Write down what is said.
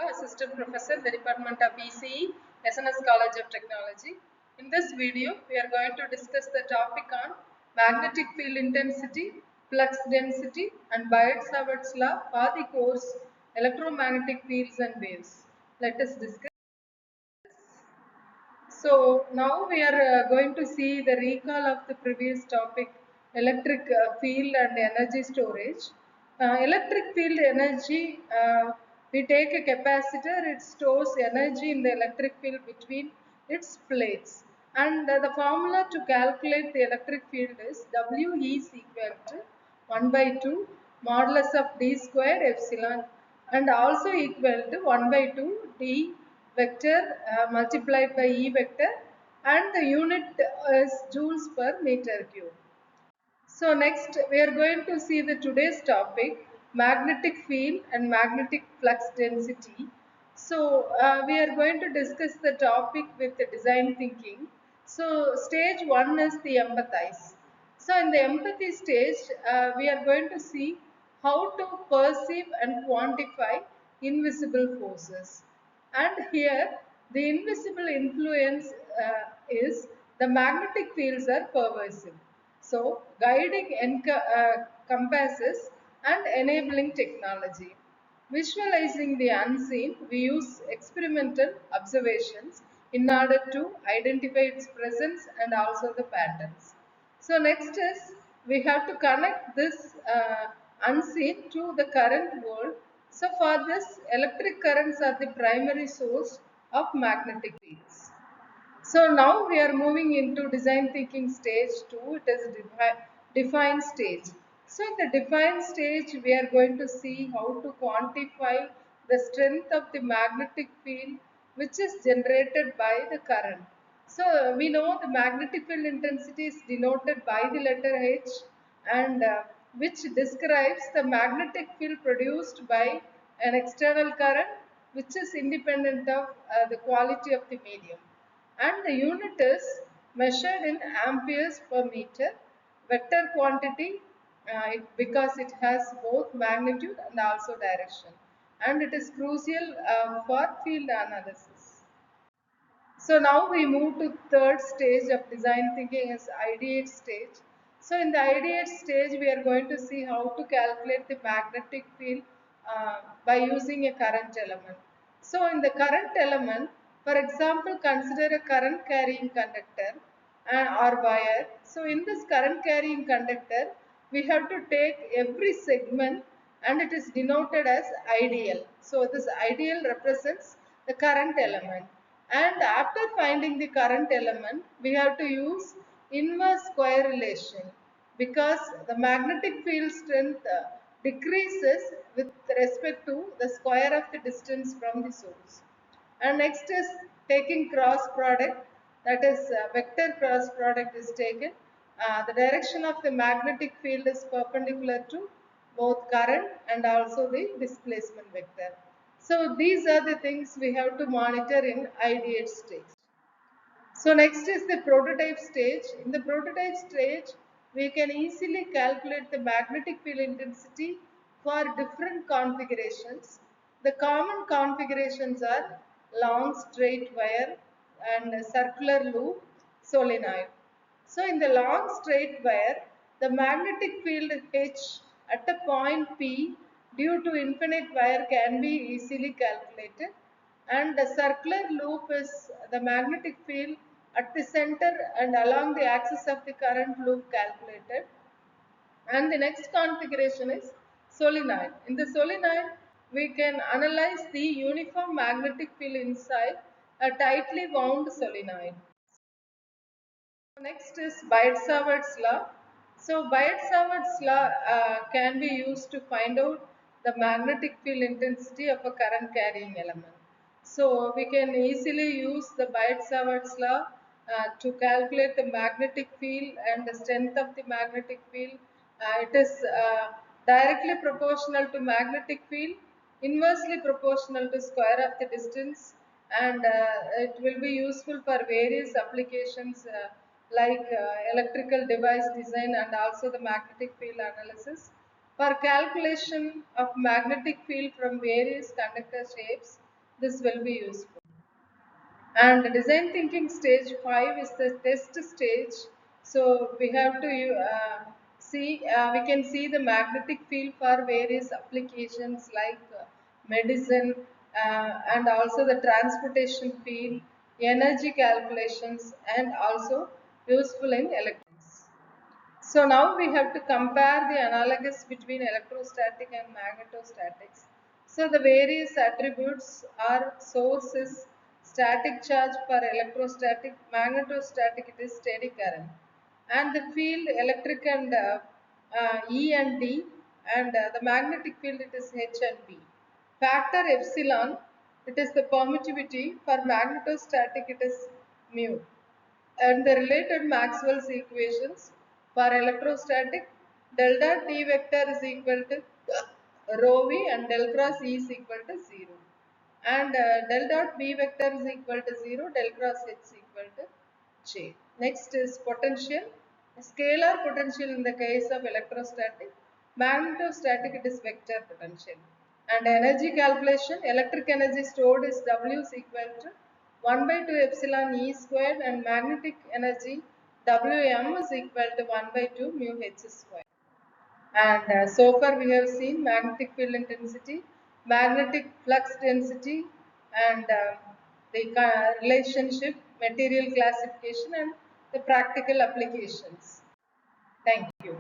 Assistant Professor in the Department of ECE, SNS College of Technology. In this video, we are going to discuss the topic on magnetic field intensity, flux density and Biot-Savart's law for the course Electromagnetic Fields and Waves. Let us discuss. So now we are going to see the recall of the previous topic, electric field and energy storage. Electric field energy, we take a capacitor, it stores energy in the electric field between its plates. And the formula to calculate the electric field is W is equal to 1 by 2 modulus of d squared epsilon and also equal to 1 by 2 d vector multiplied by E vector, and the unit is joules per meter cube. So next we are going to see the today's topic, magnetic field and magnetic flux density. So we are going to discuss the topic with the design thinking. So stage 1 is the empathize. So in the empathy stage, we are going to see how to perceive and quantify invisible forces. And here the invisible influence is the magnetic fields are pervasive. So guiding compasses and enabling technology. Visualizing the unseen, we use experimental observations in order to identify its presence and also the patterns. So next is we have to connect this unseen to the current world. So for this, electric currents are the primary source of magnetic fields. So now we are moving into design thinking stage 2, it is define stage. So in the define stage, we are going to see how to quantify the strength of the magnetic field which is generated by the current. So we know the magnetic field intensity is denoted by the letter H, and which describes the magnetic field produced by an external current which is independent of the quality of the medium, and the unit is measured in amperes per meter, vector quantity, because it has both magnitude and also direction, and it is crucial for field analysis. So now we move to third stage of design thinking is ideate stage. So in the ideate stage, we are going to see how to calculate the magnetic field by using a current element. So in the current element, for example, consider a current carrying conductor or wire. So in this current carrying conductor, we have to take every segment and it is denoted as ideal. So this ideal represents the current element. And after finding the current element, we have to use inverse square relation because the magnetic field strength decreases with respect to the square of the distance from the source. And next is taking cross product, that is vector cross product is taken. The direction of the magnetic field is perpendicular to both current and also the displacement vector. So these are the things we have to monitor in ideate stage. So next is the prototype stage. In the prototype stage, we can easily calculate the magnetic field intensity for different configurations. The common configurations are long straight wire and circular loop solenoid. So in the long straight wire, the magnetic field H at a point P due to infinite wire can be easily calculated, and the circular loop is the magnetic field at the center and along the axis of the current loop calculated. And the next configuration is solenoid. In the solenoid, we can analyze the uniform magnetic field inside a tightly wound solenoid. Next is Biot-Savart's law. So Biot-Savart's law can be used to find out the magnetic field intensity of a current carrying element. So we can easily use the Biot-Savart's law to calculate the magnetic field and the strength of the magnetic field. It is directly proportional to magnetic field, inversely proportional to square of the distance, and it will be useful for various applications like electrical device design and also the magnetic field analysis. For calculation of magnetic field from various conductor shapes, this will be useful. And the design thinking stage 5 is the test stage. So we have to we can see the magnetic field for various applications like medicine, and also the transportation field, energy calculations, and also useful in electronics. So now we have to compare the analogous between electrostatic and magnetostatics. So the various attributes are: source is static charge for electrostatic, magnetostatic it is steady current, and the field electric and E and D, and the magnetic field it is H and B. Factor epsilon, it is the permittivity. For magnetostatic it is mu, and the related Maxwell's equations. For electrostatic, del dot D vector is equal to rho v and del cross E is equal to 0. And del dot B vector is equal to 0, del cross H is equal to J. Next is potential. Scalar potential in the case of electrostatic. Magnetostatic it is vector potential. And energy calculation, electric energy stored is W is equal to 1 by 2 epsilon E squared, and magnetic energy Wm is equal to 1 by 2 mu H squared. And so far we have seen magnetic field intensity, magnetic flux density, and the relationship, material classification, and the practical applications. Thank you.